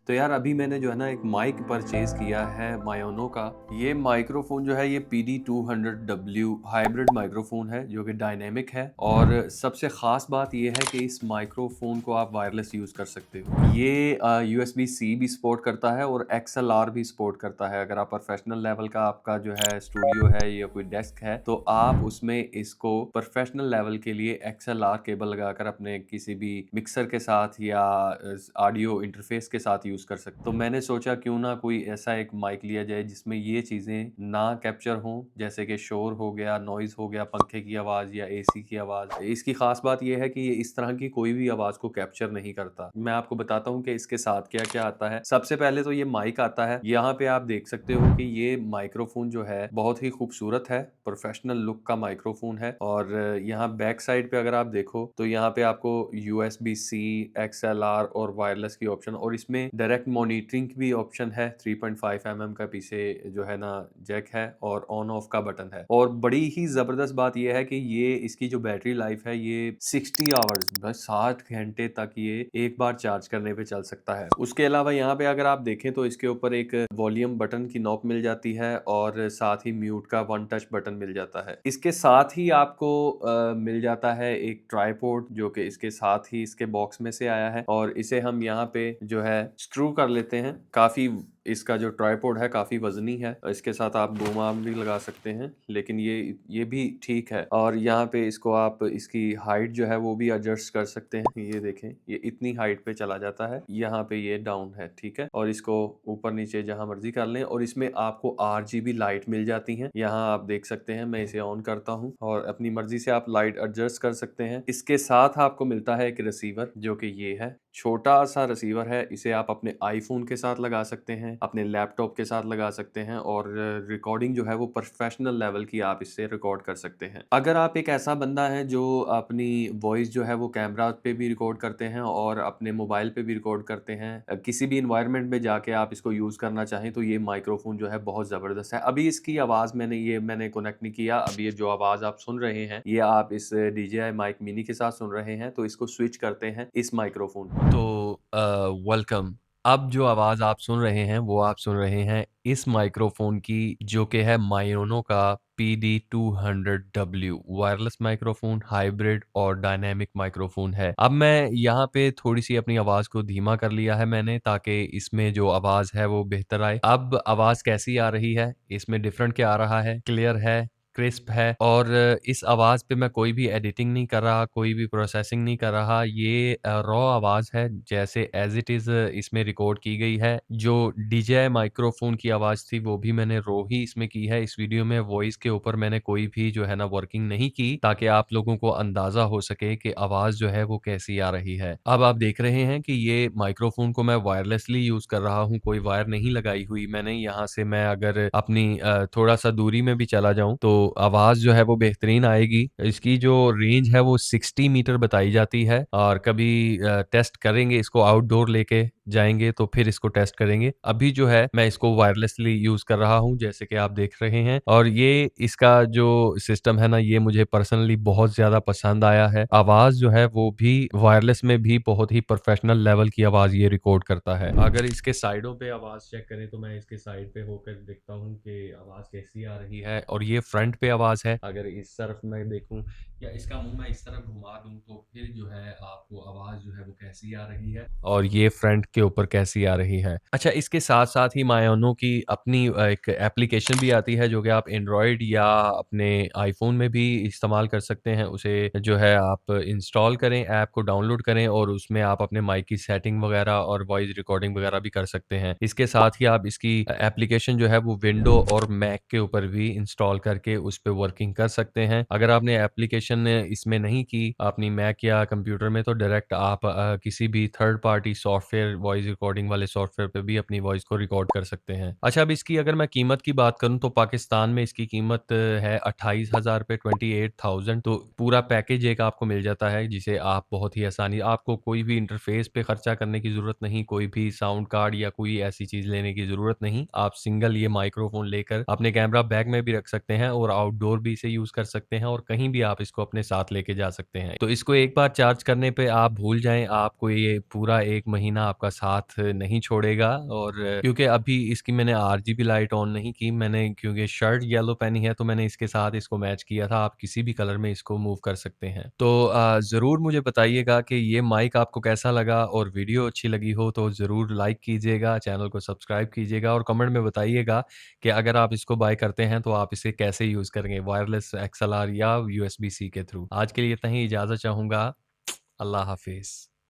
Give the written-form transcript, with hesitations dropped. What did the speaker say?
तो यार अभी मैंने जो है ना एक माइक परचेज किया है मायोनो का। ये माइक्रोफोन जो है ये PD200W हाइब्रिड माइक्रोफोन है जो कि डायनेमिक है। और सबसे ख़ास बात ये है कि इस माइक्रोफोन को आप वायरलेस यूज़ कर सकते हो। ये USB-C भी सपोर्ट करता है और XLR भी सपोर्ट करता है। अगर आप प्रोफेशनल लेवल का आपका जो है स्टूडियो है या कोई डेस्क है तो आप उसमें इसको प्रोफेशनल लेवल के लिए XLR केबल लगाकर अपने किसी भी मिक्सर के साथ या ऑडियो इंटरफेस के साथ यूज़ कर सकते। तो मैंने सोचा क्यों ना कोई ऐसा एक माइक लिया जाए जिसमें ये चीज़ें ना कैप्चर हों, जैसे कि शोर हो गया, नॉइज़ हो गया, पंखे की आवाज़ या एसी की आवाज़। इसकी ख़ास बात ये है कि ये इस तरह की कोई भी आवाज़ को कैप्चर नहीं करता। मैं आपको बताता हूँ कि इसके साथ क्या-क्या आता है। सबसे पहले तो ये माइक आता है। यहाँ पे आप देख सकते हो कि ये माइक्रोफ़ोन जो है बहुत ही खूबसूरत है, प्रोफ़ेशनल लुक का माइक्रोफ़ोन है। और यहाँ बैक साइड पे अगर आप देखो तो यहाँ पे आपको USB-C, XLR और वायरलेस की ऑप्शन और इसमें डायरेक्ट मॉनिटरिंग की भी ऑप्शन है। 3.5 mm का पीछे जो है ना जैक है और ऑन ऑफ का बटन है। और बड़ी ही ज़बरदस्त बात ये है कि ये इसकी जो बैटरी लाइफ है ये 60 आवर्स बस 60 घंटे तक ये एक बार चार्ज करने पे चल सकता है। उसके अलावा यहाँ पे अगर आप देखें तो इसके ऊपर एक वॉल्यूम बटन की नॉब मिल जाती है और साथ ही म्यूट का वन टच बटन मिल जाता है। इसके साथ ही आपको मिल जाता है एक ट्राइपॉड जो कि इसके साथ ही इसके बॉक्स में से आया है और इसे हम यहाँ पे जो है स्क्रू कर लेते हैं। काफ़ी इसका जो ट्राइपॉड है काफ़ी वज़नी है। इसके साथ आप बूम आर्म भी लगा सकते हैं, लेकिन ये भी ठीक है। और यहाँ पे इसको आप इसकी हाइट जो है वो भी एडजस्ट कर सकते हैं। ये देखें, ये इतनी हाइट पे चला जाता है, यहाँ पे ये डाउन है, ठीक है? और इसको ऊपर-नीचे जहाँ मर्ज़ी कर लें और इसमें आपको RGB लाइट मिल जाती हैं। यहाँ आप देख सकते हैं, मैं इसे ऑन करता हूँ और अपनी मर्ज़ी से आप लाइट एडजस्ट कर सकते हैं। इसके साथ आपको मिलता है एक रिसीवर जो कि ये है। छोटा-सा रिसीवर है, इसे आप अपने आईफ़ोन के साथ लगा सकते हैं, अपने लैपटॉप के साथ लगा सकते हैं और रिकॉर्डिंग जो है वो प्रोफ़ेशनल लेवल की आप इससे रिकॉर्ड कर सकते हैं। अगर आप एक ऐसा बंदा है जो अपनी वॉइस जो है वो कैमरा पे भी रिकॉर्ड करते हैं और अपने मोबाइल पे भी रिकॉर्ड करते हैं, किसी भी एनवायरनमेंट में जाके आप इसको यूज़ करना चाहें तो ये माइक्रोफ़ोन जो है बहुत ज़बरदस्त है। अभी इसकी आवाज़ मैंने कनेक्ट नहीं किया। अभी ये जो आवाज़ आप सुन रहे हैं, ये आप इस DJI माइक मिनी के साथ सुन रहे हैं, तो इसको स्विच करते हैं इस माइक्रोफ़ोन तो वेलकम। अब जो आवाज़ आप सुन रहे हैं, वो आप सुन रहे हैं इस माइक्रोफ़ोन की जो कि है मायोनो का PD200W वायरलेस माइक्रोफ़ोन, हाइब्रिड और डायनामिक माइक्रोफ़ोन है। अब मैं यहाँ पे थोड़ी-सी अपनी आवाज़ को धीमा कर लिया है मैंने ताकि इसमें जो आवाज़ है वो बेहतर आए। अब आवाज़ कैसी आ रही है? इसमें डिफ़रेंट क्या आ रहा है? क्लियर है, क्रिस्प है और इस आवाज़ पे मैं कोई भी एडिटिंग नहीं कर रहा, कोई भी प्रोसेसिंग नहीं कर रहा। ये रॉ आवाज़ है जैसे एज़ इट इज़ इसमें रिकॉर्ड की गई है। जो DJI माइक्रोफ़ोन की आवाज़ थी वो भी मैंने रॉ ही इसमें की है। इस वीडियो में वॉइस के ऊपर मैंने कोई भी जो है ना वर्किंग नहीं की ताकि आप लोगों को अंदाज़ा हो सके कि आवाज़ जो है वो कैसी आ रही है। अब आप देख रहे हैं कि ये माइक्रोफ़ोन को मैं वायरलेसली यूज़ कर रहा हूँ, कोई वायर नहीं लगाई हुई मैंने। यहाँ से मैं अगर अपनी थोड़ा-सा दूरी में भी चला जाऊँ तो आवाज़ जो है वो बेहतरीन आएगी। इसकी जो रेंज है वो 60 मीटर बताई जाती है और कभी टेस्ट करेंगे इसको आउटडोर लेके जाएँगे तो फिर इसको टेस्ट करेंगे। अभी जो है मैं इसको वायरलेसली यूज़ कर रहा हूँ जैसे कि आप देख रहे हैं और ये इसका जो सिस्टम है ना ये मुझे पर्सनली बहुत ज़्यादा पसंद आया है। आवाज़ जो है वो भी वायरलेस में भी बहुत ही प्रोफ़ेशनल लेवल की आवाज़ ये रिकॉर्ड करता है। अगर इसके साइडों पे आवाज़ चेक करें तो मैं इसके साइड पे होकर देखता हूँ कि आवाज़ कैसी आ रही है और ये फ्रंट पे आवाज़ है। अगर इस तरफ मैं देखूँ या इसका मुँह मैं इस तरफ घुमा दूँ तो फिर जो है आपको आवाज़ जो है वो कैसी आ रही है और ये फ्रंट के ऊपर कैसी आ रही है। अच्छा इसके साथ-साथ ही मायोनो की अपनी एक एप्लीकेशन भी आती है जो कि आप एंड्रॉयड या अपने आईफ़ोन में भी इस्तेमाल कर सकते हैं। उसे जो है आप इंस्टॉल करें, ऐप को डाउनलोड करें और उसमें आप अपने माइक की सेटिंग वगैरह और वॉइस रिकॉर्डिंग वगैरह भी कर सकते हैं। इसके साथ ही आप इसकी एप्लीकेशन जो है वो विंडो और मैक के ऊपर भी इंस्टॉल करके उस पे वर्किंग कर सकते हैं। अगर आपने एप्लीकेशन इसमें नहीं की अपनी मैक या कंप्यूटर में तो डायरेक्ट आप किसी भी third party software voice recording वाले सॉफ्टवेयर पे भी अपनी वॉइस को रिकॉर्ड कर सकते हैं। अच्छा अब इसकी अगर मैं कीमत की बात करूँ तो पाकिस्तान में इसकी कीमत है 28,000 रुपए 28,000 तो पूरा पैकेज एक आपको मिल जाता है जिसे आप बहुत ही आसानी आपको कोई भी इंटरफ़ेस पे खर्चा करने की ज़रूरत नहीं, कोई भी साउंड कार्ड या कोई ऐसी चीज़ लेने की ज़रूरत नहीं। आप सिंगल ये माइक्रोफ़ोन लेकर अपने कैमरा बैग में भी रख सकते हैं और आउटडोर भी इसे यूज़ कर सकते हैं और कहीं भी आप इसको इसको अपने साथ लेके जा सकते हैं। तो इसको एक बार चार्ज करने पे आप भूल जाएँ, आपको ये पूरा 1 महीना आपका साथ नहीं छोड़ेगा। और क्योंकि अभी इसकी मैंने आरजीबी लाइट ऑन नहीं की, मैंने क्योंकि शर्ट येलो पहनी है तो मैंने इसके साथ इसको मैच किया था। आप किसी भी कलर में इसको मूव कर सकते हैं। तो ज़रूर मुझे बताइएगा कि ये माइक आपको कैसा लगा, और वीडियो अच्छी लगी हो तो ज़रूर लाइक कीजिएगा, चैनल को सब्सक्राइब कीजिएगा और कमेंट में बताइएगा कि अगर आप इसको बाय करते हैं तो आप इसे कैसे यूज़ करेंगे, वायरलेस एक्सएलआर या यूएसबी-सी के थ्रू। आज के लिए इतना ही, इजाज़त चाहूँगा। अल्लाह हाफ़िज़।